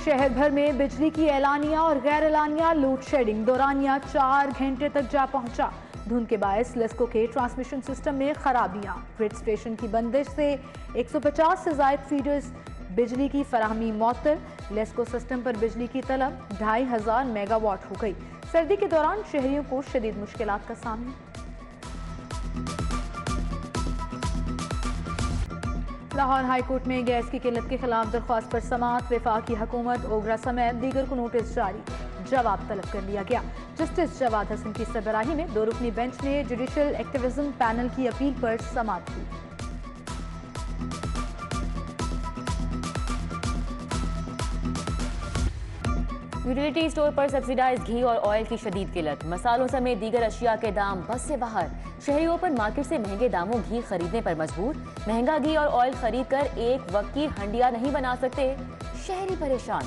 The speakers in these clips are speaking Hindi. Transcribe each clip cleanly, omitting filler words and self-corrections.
शहर भर में बिजली की एलानिया और गैर एलानिया लोड शेडिंग दौरानिया 4 घंटे तक जा पहुंचा। धुंध के बायस लेस्को के ट्रांसमिशन सिस्टम में खराबियां, ग्रिड स्टेशन की बंदिश से 150 से ज्यादा फीडर्स बिजली की फराहमी मअतल। लेस्को सिस्टम पर बिजली की तलब 2500 मेगावाट हो गई। सर्दी के दौरान शहरियों को शदीद मुश्किलात का सामना। लाहौर हाई कोर्ट में गैस की किल्लत के खिलाफ दरख्वास्त पर समाअत। वफाकी हुकूमत ओगरा समेत दीगर को नोटिस जारी, जवाब तलब कर लिया गया। जस्टिस जवाद हसन की सरबराही में 2 रुकनी बेंच ने जुडिशल एक्टिविज्म पैनल की अपील पर समाअत की। यूटिलिटी स्टोर पर सब्सिडाइज घी और ऑयल की शदीद किल्लत, मसालों समेत दीगर अशिया के दाम बस से बाहर। शहरी ओपन मार्केट से महंगे दामों घी खरीदने पर मजबूर। महंगा घी और ऑयल खरीद कर एक वक्त की हंडिया नहीं बना सकते, शहरी परेशान।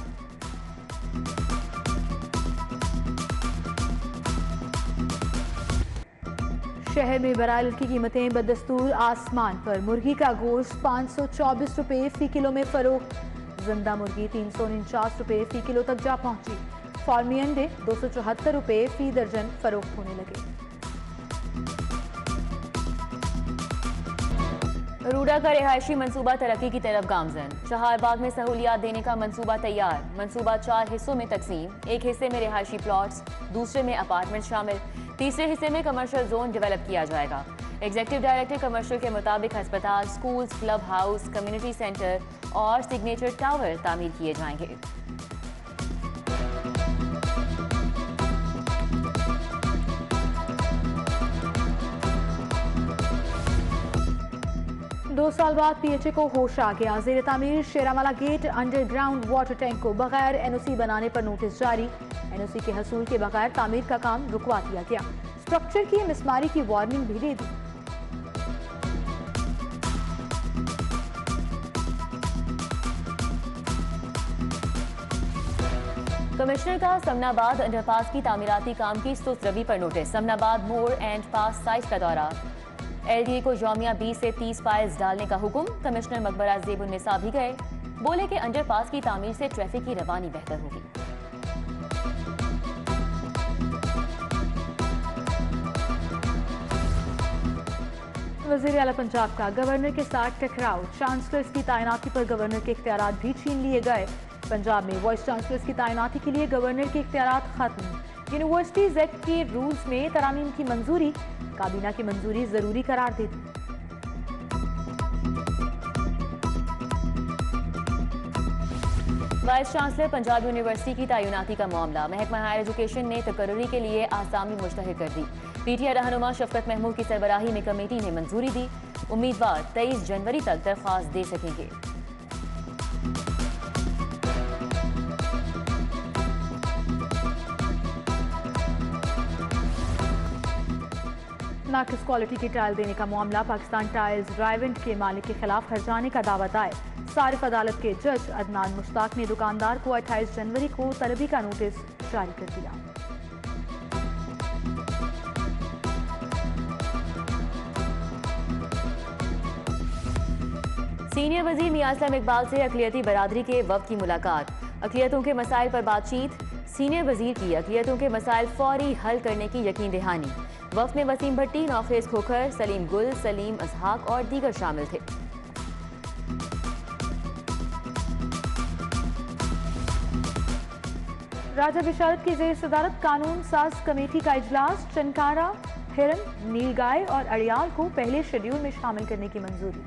शहर में बराइल की कीमतें बदस्तूर आसमान पर। मुर्गी का गोश्त 524 रुपए फी किलो में फरोख्त। जिंदा मुर्गी 349 रुपए फी किलो तक जा पहुंची। फार्मी अंडे 274 रुपए फी दर्जन फरोख्त होने लगे। रूडा का रिहायशी मंसूबा तरक्की की तरफ गामजन। चहारबाग में सहूलियात देने का मंसूबा तैयार। मंसूबा 4 हिस्सों में तकसीम। एक हिस्से में रिहायशी प्लॉट्स, दूसरे में अपार्टमेंट शामिल, तीसरे हिस्से में कमर्शियल जोन डेवलप किया जाएगा। एग्जीक्यूटिव डायरेक्टर कमर्शियल के मुताबिक अस्पताल, schools, club house, community centre और सिग्नेचर टावर तामीर किए जाएंगे। दो साल बाद पीएचए को होश आ गया। जेर तामीर Sherawala gate underground water tank को बगैर एनओसी बनाने पर नोटिस जारी। एनओसी के हसूल के बगैर तामीर का काम रुकवा दिया गया। स्ट्रक्चर की मिसमारी की वार्निंग भी दे दी। कमिश्नर का समनाबाद अंडरपास की तामीराती काम की सुस्त रवि पर नोटिस। समनाबाद मोड़ एंड पास साइट का दौरा। एलडीए को यौमिया 20 से 30 पाइल्स डालने का हुक्म। कमिश्नर मकबरा ज़ेबुन्निसा भी गए, बोले कि अंडरपास की तामीर से ट्रैफिक की रवानी बेहतर होगी। वज़ीर आला पंजाब का गवर्नर के साथ टकराव। चांसलर्स की तैनाती पर गवर्नर के इख्तियारात भी छीन लिए गए। पंजाब में वाइस चांसलर्स की तैनाती के लिए गवर्नर के इख्तियारात खत्म। यूनिवर्सिटीज एक्ट के रूल्स में तरामीम की मंजूरी, काबीना की मंजूरी जरूरी करार दे दी। वाइस चांसलर पंजाब यूनिवर्सिटी की तैनाती का मामला। महकमा हायर एजुकेशन ने तकर्री के लिए आसामी मुश्तहर कर दी। पीटीआई रहनुमा शफकत महमूद की सरबराही में कमेटी ने मंजूरी दी। उम्मीदवार 23 जनवरी तक दरख्वास्त दे सकेंगे। नाकिस क्वालिटी की टाइल देने का मामला। पाकिस्तान टाइल्स ड्राइवेंट के मालिक के खिलाफ हर्जाने का दावा दायर। सारिफ अदालत के जज अदनान मुश्ताक ने दुकानदार को 28 जनवरी को तलबी का नोटिस जारी कर दिया। सीनियर वजीर मियां असलम इकबाल से अक़लियती बरादरी के वफ़द की मुलाकात। अक़लियतों के मसाइल पर बातचीत। सीनियर वजीर की अक़लियतों के मसाइल फौरी हल करने की यकीन दहानी। वफ़द में वसीम भट्टी, नौखेज़ खोखर, सलीम गुल, सलीम अजहाक और दीगर शामिल थे। राजा बिशारत की जेर सदारत कानून साज कमेटी का इजलास। चनकारा, हिरन, नीलगाय और अड़ियाल को पहले शेड्यूल में शामिल करने की मंजूरी।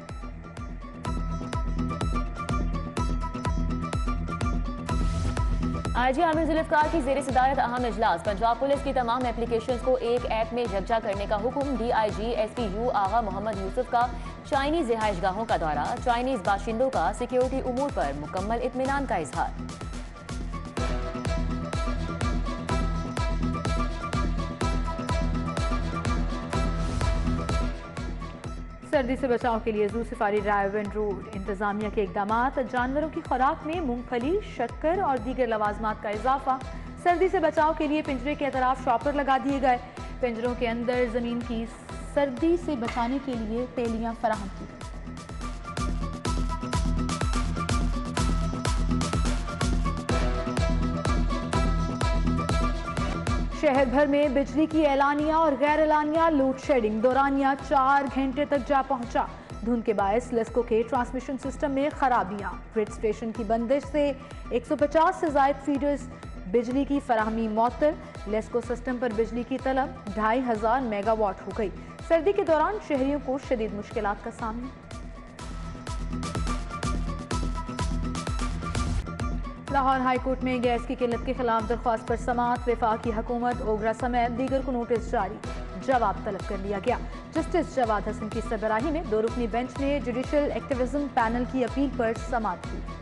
आईजी आमिर जुल्फ़िकार की जेर सदारत अहम इजलास। पंजाब पुलिस की तमाम एप्लीकेशंस को एक ऐप में यकजा करने का हुक्म। डीआईजी एसपीयू आगा मोहम्मद यूसुफ का चाइनीज रिहाइशगाहों का दौरा। चाइनीज बाशिंदों का सिक्योरिटी उमूर पर मुकम्मल इत्मीनान का इजहार। सर्दी से बचाव के लिए zoo safari drive and road इंतजामिया के इकदामात। जानवरों की खुराक में मूंगफली, शक्कर और दीगर लवाजमात का इजाफा। सर्दी से बचाव के लिए पिंजरे के अतराफ शॉपर लगा दिए गए। पिंजरों के अंदर जमीन की सर्दी से बचाने के लिए तेलियां फराहम की। शहर भर में बिजली की एलानिया और गैर एलानिया लोड शेडिंग दौरानिया 4 घंटे तक जा पहुंचा। धुंध के बायस लेस्को के ट्रांसमिशन सिस्टम में खराबियां। ग्रिड स्टेशन की बंदिश से 150 से ज्यादा फीडर्स बिजली की फराहमी मअतल। लेस्को सिस्टम पर बिजली की तलब 2500 मेगावाट हो गई। सर्दी के दौरान शहरियों को शदीद मुश्किलात का सामना। लाहौर हाईकोर्ट में गैस की किल्लत के खिलाफ दरख्वास्त पर समाअत। वफाकी हुकूमत ओगरा समेत दीगर को नोटिस जारी, जवाब तलब कर लिया गया। जस्टिस जवाद हसन की सरबराही में 2 रुकनी बेंच ने जुडिशल एक्टिविज्म पैनल की अपील पर समाअत की।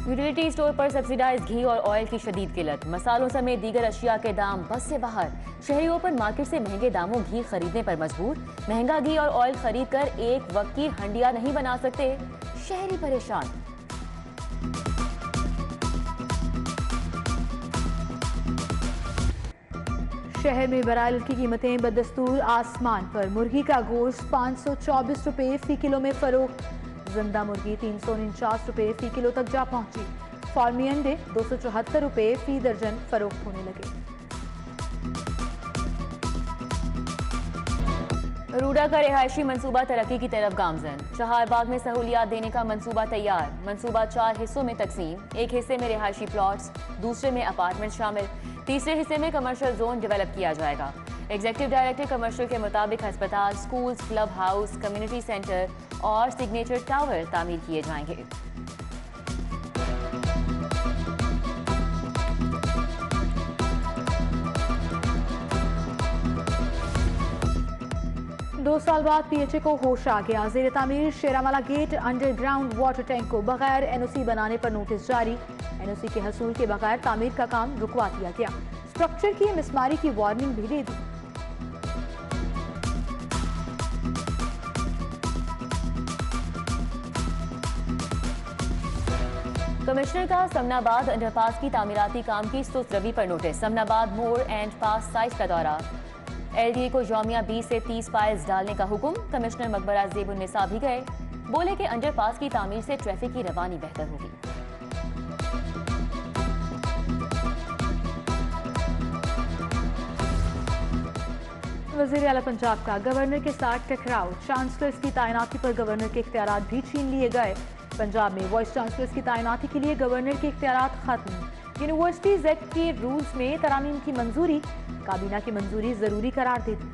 यूटिलिटी स्टोर पर सब्सिडाइज घी और ऑयल की शदीद किल्लत। मसालों समेत दीगर अशिया के दाम बस से बाहर। शहरी ओपन मार्केट से महंगे दामों घी खरीदने पर मजबूर। महंगा घी और ऑयल खरीद कर एक वक्त की हंडिया नहीं बना सकते, शहरी परेशान। शहर में ब्रायलर की कीमतें बदस्तूर आसमान पर। मुर्गी का गोश्त 524 रुपए फी किलो में फरोख्त। जिंदा मुर्गी 349 रुपए फी किलो तक जा पहुंची। फार्मी अंडे 274 रुपए फी दर्जन फरोख्त होने लगे। रूडा का रिहायशी मंसूबा तरक्की की तरफ गामजन। चहारबाग में सहूलियात देने का मंसूबा तैयार। मंसूबा 4 हिस्सों में तकसीम। एक हिस्से में रिहायशी प्लॉट्स, दूसरे में अपार्टमेंट शामिल, तीसरे हिस्से में कमर्शियल जोन डेवलप किया जाएगा। एग्जीक्यूटिव डायरेक्टर कमर्शियल के मुताबिक अस्पताल, schools, club house, community centre और सिग्नेचर टावर तामीर किए जाएंगे। दो साल बाद पीएचए को होश आ गया। जेर तामीर Sherawala gate underground water tank को बगैर एनओसी बनाने पर नोटिस जारी। एनओसी के हसूल के बगैर तामीर का काम रुकवा दिया गया। स्ट्रक्चर की मिसमारी की वार्निंग भी दे दी। कमिश्नर का समनाबाद अंडरपास की तामीराती काम की सुस्त रवि पर नोटिस। समनाबाद मोड़ एंड पास साइट का दौरा। एलडीए को यौमिया 20 से 30 पाइल्स डालने का हुक्म। कमिश्नर मकबरा ज़ेबुन्निसा भी गए। बोले कि अंडरपास की तामीर से ट्रैफिक की रवानी बेहतर होगी। वज़ीर आला पंजाब का गवर्नर के साथ टकराव। चांसलर्स की तैनाती पर गवर्नर के इख्तियारात भी छीन लिए गए। पंजाब में वाइस चांसलर्स की तैनाती के लिए गवर्नर के इख्तियारात खत्म। यूनिवर्सिटीज एक्ट के रूल्स में तरामीम की मंजूरी, काबीना की मंजूरी जरूरी करार दी थी।